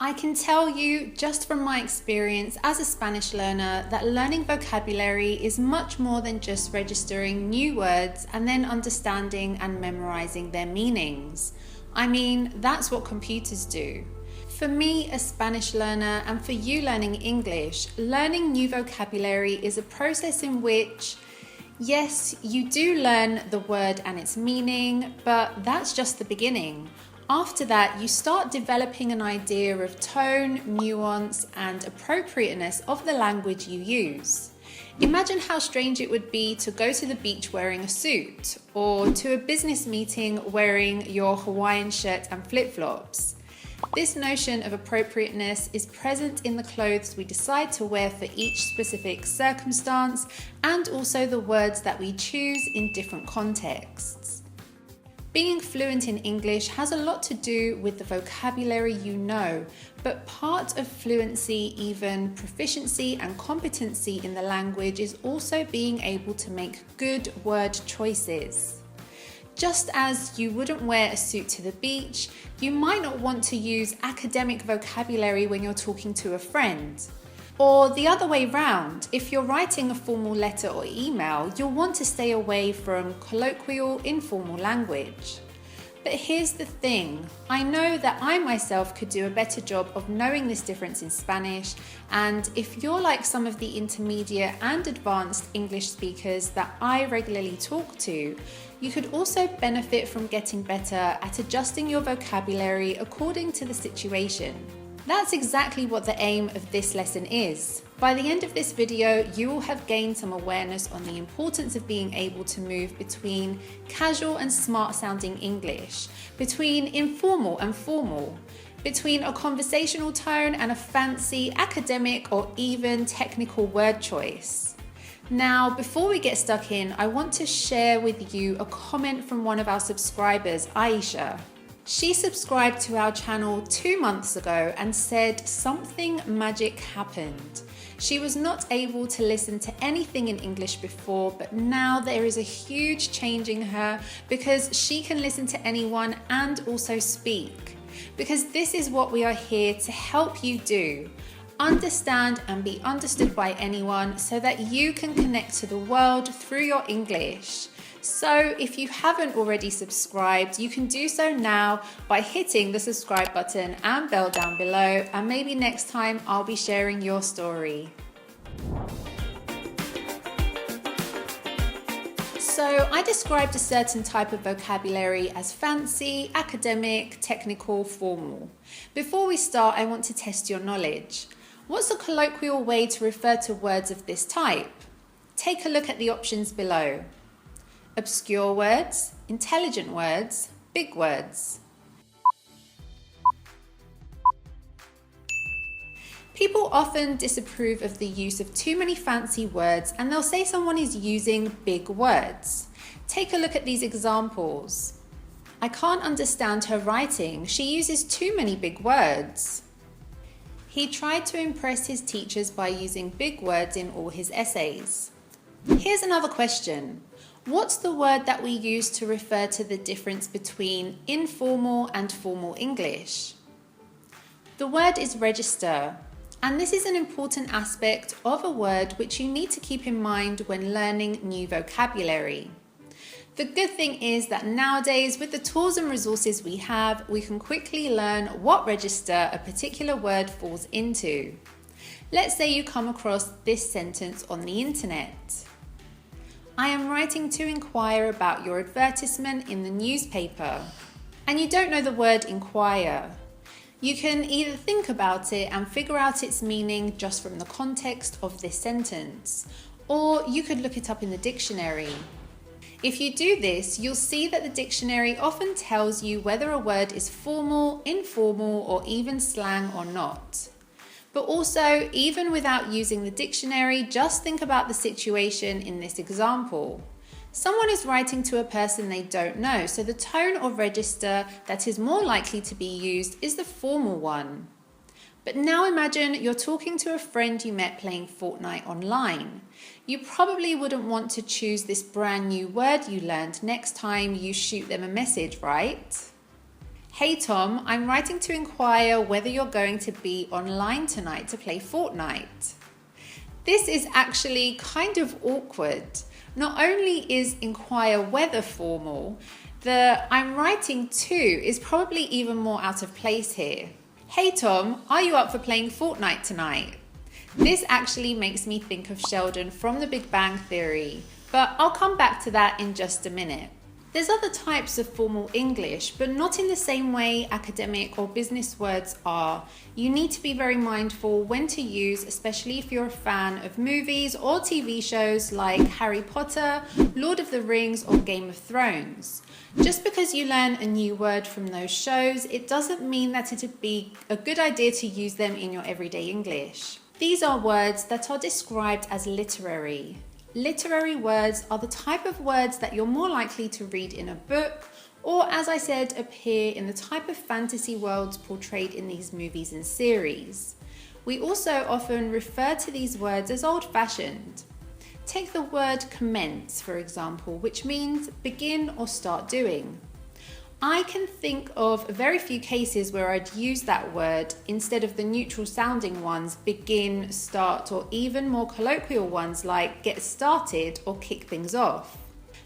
I can tell you just from my experience as a Spanish learner that learning vocabulary is much more than just registering new words and then understanding and memorizing their meanings. I mean, that's what computers do. For me, a Spanish learner, and for you learning English, learning new vocabulary is a process in which, yes, you do learn the word and its meaning, but that's just the beginning. After that, you start developing an idea of tone, nuance, and appropriateness of the language you use. Imagine how strange it would be to go to the beach wearing a suit, or to a business meeting wearing your Hawaiian shirt and flip-flops. This notion of appropriateness is present in the clothes we decide to wear for each specific circumstance, and also the words that we choose in different contexts. Being fluent in English has a lot to do with the vocabulary you know, but part of fluency, even proficiency and competency in the language, is also being able to make good word choices. Just as you wouldn't wear a suit to the beach, you might not want to use academic vocabulary when you're talking to a friend. Or the other way round, if you're writing a formal letter or email, you'll want to stay away from colloquial, informal language. But here's the thing, I know that I myself could do a better job of knowing this difference in Spanish, and if you're like some of the intermediate and advanced English speakers that I regularly talk to, you could also benefit from getting better at adjusting your vocabulary according to the situation. That's exactly what the aim of this lesson is. By the end of this video, you will have gained some awareness on the importance of being able to move between casual and smart sounding English, between informal and formal, between a conversational tone and a fancy academic or even technical word choice. Now, before we get stuck in, I want to share with you a comment from one of our subscribers, Aisha. She subscribed to our channel 2 months ago and said something magic happened. She was not able to listen to anything in English before, but now there is a huge change in her because she can listen to anyone and also speak. Because this is what we are here to help you do. Understand and be understood by anyone so that you can connect to the world through your English. So if you haven't already subscribed, you can do so now by hitting the subscribe button and bell down below, and maybe next time I'll be sharing your story. So I described a certain type of vocabulary as fancy, academic, technical, formal. Before we start, I want to test your knowledge. What's a colloquial way to refer to words of this type? Take a look at the options below. Obscure words, intelligent words, big words. People often disapprove of the use of too many fancy words, and they'll say someone is using big words. Take a look at these examples. I can't understand her writing. She uses too many big words. He tried to impress his teachers by using big words in all his essays. Here's another question. What's the word that we use to refer to the difference between informal and formal English? The word is register, and this is an important aspect of a word which you need to keep in mind when learning new vocabulary. The good thing is that nowadays, with the tools and resources we have, we can quickly learn what register a particular word falls into. Let's say you come across this sentence on the internet. I am writing to inquire about your advertisement in the newspaper. And you don't know the word inquire. You can either think about it and figure out its meaning just from the context of this sentence, or you could look it up in the dictionary. If you do this, you'll see that the dictionary often tells you whether a word is formal, informal, or even slang or not. But also, even without using the dictionary, just think about the situation in this example. Someone is writing to a person they don't know, so the tone or register that is more likely to be used is the formal one. But now imagine you're talking to a friend you met playing Fortnite online. You probably wouldn't want to choose this brand new word you learned next time you shoot them a message, right? Hey Tom, I'm writing to inquire whether you're going to be online tonight to play Fortnite. This is actually kind of awkward. Not only is inquire whether formal, the I'm writing to is probably even more out of place here. Hey Tom, are you up for playing Fortnite tonight? This actually makes me think of Sheldon from The Big Bang Theory, but I'll come back to that in just a minute. There's other types of formal English, but not in the same way academic or business words are. You need to be very mindful when to use, especially if you're a fan of movies or TV shows like Harry Potter, Lord of the Rings, or Game of Thrones. Just because you learn a new word from those shows, it doesn't mean that it'd be a good idea to use them in your everyday English. These are words that are described as literary. Literary words are the type of words that you're more likely to read in a book, or as I said, appear in the type of fantasy worlds portrayed in these movies and series. We also often refer to these words as old-fashioned. Take the word commence, for example, which means begin or start doing. I can think of very few cases where I'd use that word instead of the neutral sounding ones, begin, start, or even more colloquial ones like get started or kick things off.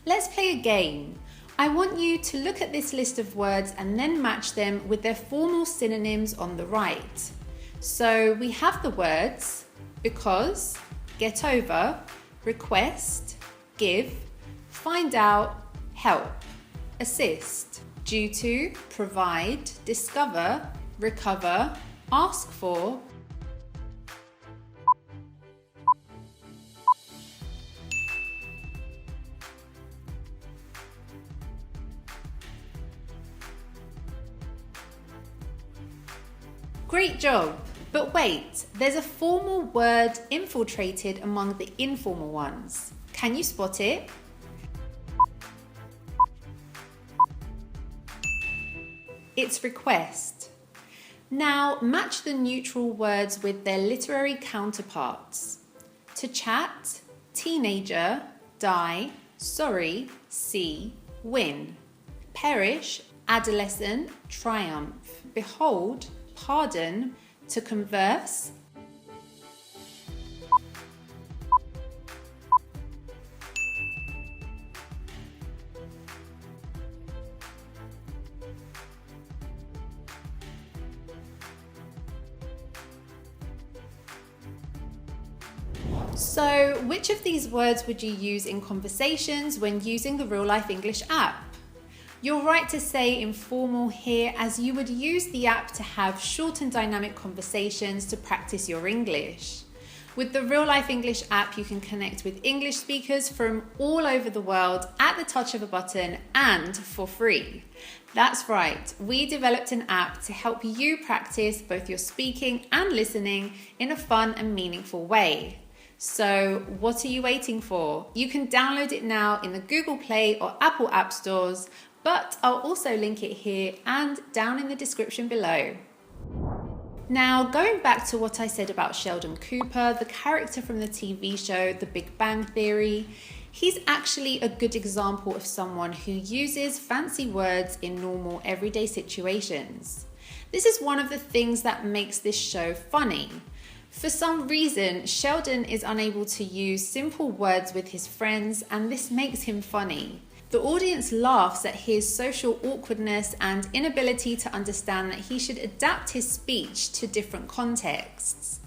Let's play a game. I want you to look at this list of words and then match them with their formal synonyms on the right. So we have the words because, get over, request, give, find out, help, assist. Due to, provide, discover, recover, ask for. Great job! But wait, there's a formal word infiltrated among the informal ones. Can you spot it? It's request. Now match the neutral words with their literary counterparts. To chat, teenager, die, sorry, see, win. Perish, adolescent, triumph. Behold, pardon. To converse, So, which of these words would you use in conversations when using the RealLife English app? You're right to say informal here, as you would use the app to have short and dynamic conversations to practice your English. With the RealLife English app, you can connect with English speakers from all over the world at the touch of a button and for free. That's right, we developed an app to help you practice both your speaking and listening in a fun and meaningful way. So what are you waiting for? You can download it now in the Google Play or Apple App Stores, but I'll also link it here and down in the description below. Now, going back to what I said about Sheldon Cooper, the character from the TV show The Big Bang Theory, he's actually a good example of someone who uses fancy words in normal everyday situations. This is one of the things that makes this show funny. For some reason, Sheldon is unable to use simple words with his friends, and this makes him funny. The audience laughs at his social awkwardness and inability to understand that he should adapt his speech to different contexts.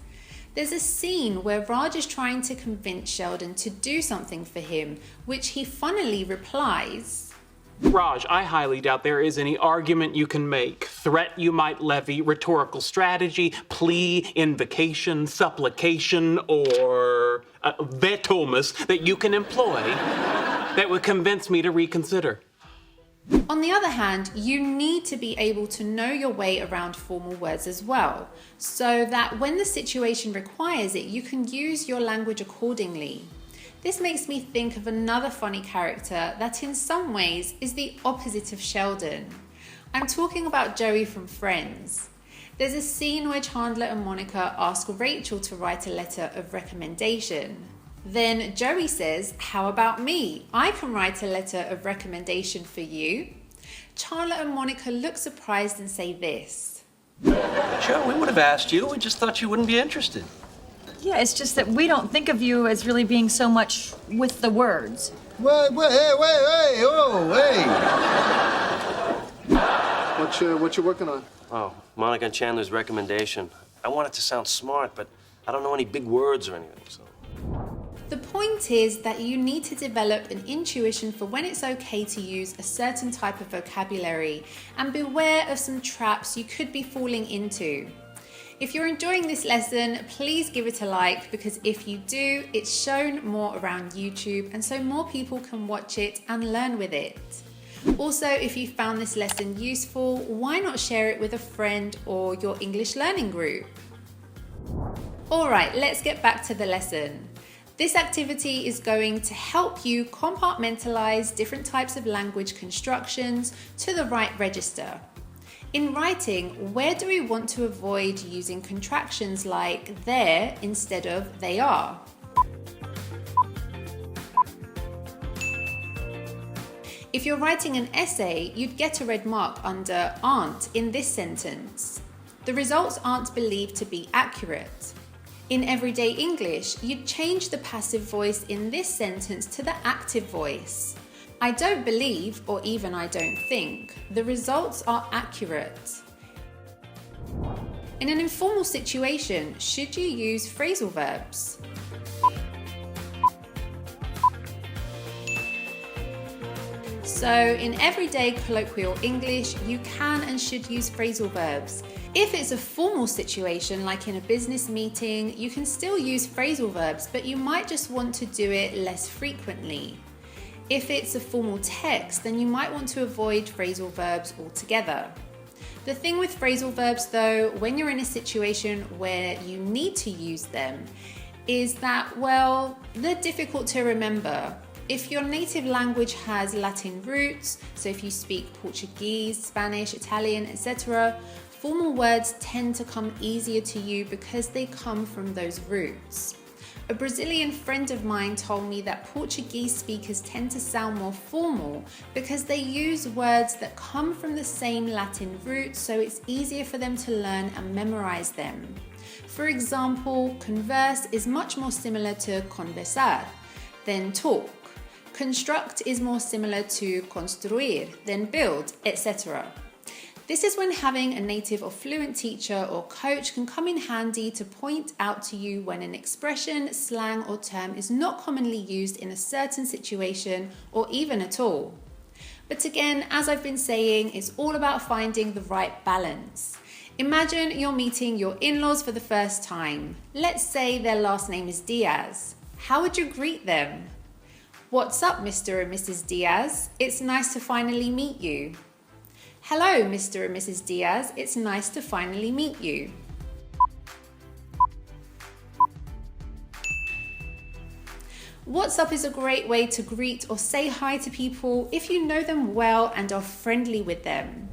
There's a scene where Raj is trying to convince Sheldon to do something for him, which he funnily replies, Raj, I highly doubt there is any argument you can make, threat you might levy, rhetorical strategy, plea, invocation, supplication, or vetomus that you can employ that would convince me to reconsider. On the other hand, you need to be able to know your way around formal words as well, so that when the situation requires it, you can use your language accordingly. This makes me think of another funny character that in some ways is the opposite of Sheldon. I'm talking about Joey from Friends. There's a scene where Chandler and Monica ask Rachel to write a letter of recommendation. Then Joey says, "How about me? I can write a letter of recommendation for you." Chandler and Monica look surprised and say this. Sure, we would have asked you. We just thought you wouldn't be interested. Yeah, it's just that we don't think of you as really being so much with the words. Wait, oh, hey! What you working on? Oh, Monica and Chandler's recommendation. I want it to sound smart, but I don't know any big words or anything, so... The point is that you need to develop an intuition for when it's okay to use a certain type of vocabulary and beware of some traps you could be falling into. If you're enjoying this lesson, please give it a like, because if you do, it's shown more around YouTube and so more people can watch it and learn with it. Also, if you found this lesson useful, why not share it with a friend or your English learning group? Alright, let's get back to the lesson. This activity is going to help you compartmentalize different types of language constructions to the right register. In writing, where do we want to avoid using contractions like there instead of they are? If you're writing an essay, you'd get a red mark under aren't in this sentence. The results aren't believed to be accurate. In everyday English, you'd change the passive voice in this sentence to the active voice. I don't believe, or even I don't think, the results are accurate. In an informal situation, should you use phrasal verbs? So in everyday colloquial English, you can and should use phrasal verbs. If it's a formal situation, like in a business meeting, you can still use phrasal verbs, but you might just want to do it less frequently. If it's a formal text, then you might want to avoid phrasal verbs altogether. The thing with phrasal verbs though, when you're in a situation where you need to use them, is that, well, they're difficult to remember. If your native language has Latin roots, so if you speak Portuguese, Spanish, Italian, etc., formal words tend to come easier to you because they come from those roots. A Brazilian friend of mine told me that Portuguese speakers tend to sound more formal because they use words that come from the same Latin root, so it's easier for them to learn and memorize them. For example, converse is much more similar to conversar than talk. Construct is more similar to construir than build, etc. This is when having a native or fluent teacher or coach can come in handy to point out to you when an expression, slang or term is not commonly used in a certain situation or even at all. But again, as I've been saying, it's all about finding the right balance. Imagine you're meeting your in-laws for the first time. Let's say their last name is Diaz. How would you greet them? What's up, Mr. and Mrs. Diaz? It's nice to finally meet you. Hello, Mr. and Mrs. Diaz. It's nice to finally meet you. What's up is a great way to greet or say hi to people if you know them well and are friendly with them.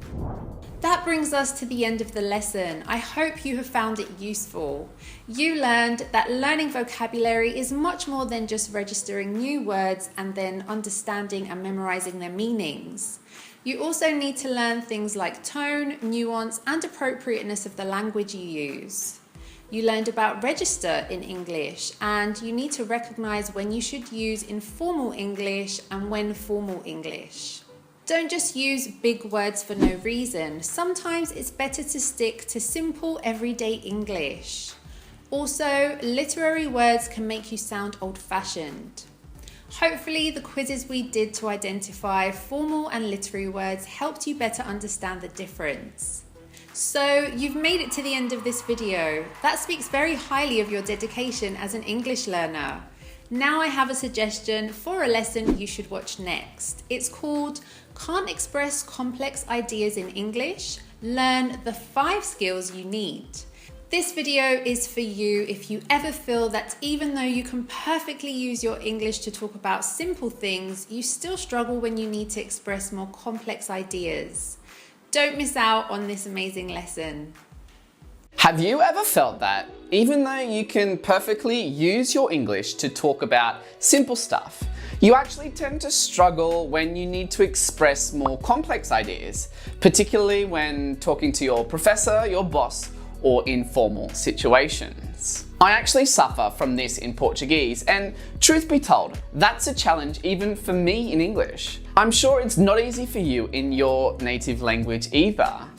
That brings us to the end of the lesson. I hope you have found it useful. You learned that learning vocabulary is much more than just registering new words and then understanding and memorizing their meanings. You also need to learn things like tone, nuance, and appropriateness of the language you use. You learned about register in English, and you need to recognize when you should use informal English and when formal English. Don't just use big words for no reason. Sometimes it's better to stick to simple everyday English. Also, literary words can make you sound old-fashioned. Hopefully, the quizzes we did to identify formal and literary words helped you better understand the difference. So, you've made it to the end of this video. That speaks very highly of your dedication as an English learner. Now I have a suggestion for a lesson you should watch next. It's called Can't Express Complex Ideas in English? Learn the 5 skills you need. This video is for you if you ever feel that even though you can perfectly use your English to talk about simple things, you still struggle when you need to express more complex ideas. Don't miss out on this amazing lesson. Have you ever felt that even though you can perfectly use your English to talk about simple stuff, You actually tend to struggle when you need to express more complex ideas, particularly when talking to your professor, your boss, or informal situations. I actually suffer from this in Portuguese, and truth be told, that's a challenge even for me in English. I'm sure it's not easy for you in your native language either.